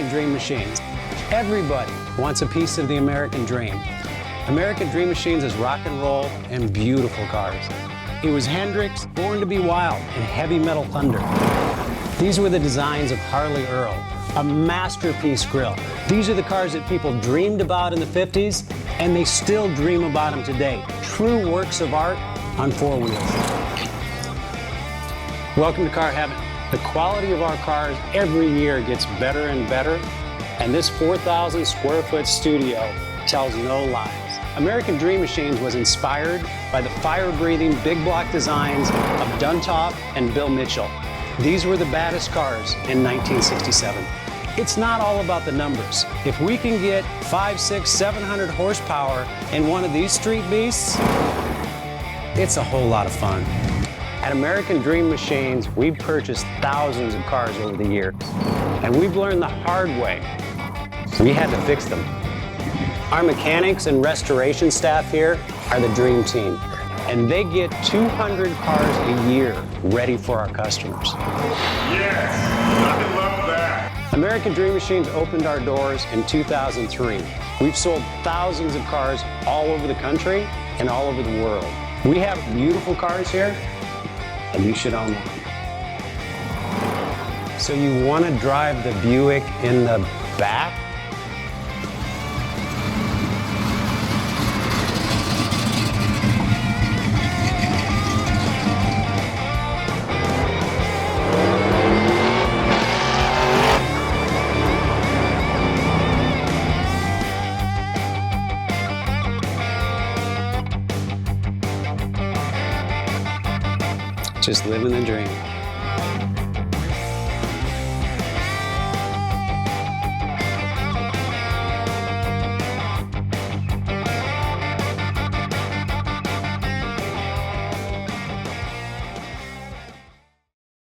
American Dream Machines. Everybody wants a piece of the American dream. American Dream Machines is rock and roll and beautiful cars. It was Hendrix, born to be wild, and heavy metal thunder. These were the designs of Harley Earl, a masterpiece grille. These are the cars that people dreamed about in the 50s, and they still dream about them today. True works of art on four wheels. Welcome to Car Heaven. The quality of our cars every year gets better and better, and this 4,000 square foot studio tells no lies. American Dream Machines was inspired by the fire-breathing big block designs of Duntop and Bill Mitchell. These were the baddest cars in 1967. It's not all about the numbers. If we can get 500, 600, 700 horsepower in one of these street beasts, it's a whole lot of fun. At American Dream Machines, we've purchased thousands of cars over the years, and we've learned the hard way. We had to fix them. Our mechanics and restoration staff here are the dream team, and they get 200 cars a year ready for our customers. Yes, I love that. American Dream Machines opened our doors in 2003. We've sold thousands of cars all over the country and all over the world. We have beautiful cars here, and you should own one. So you want to drive the Buick in the back? Just living the dream.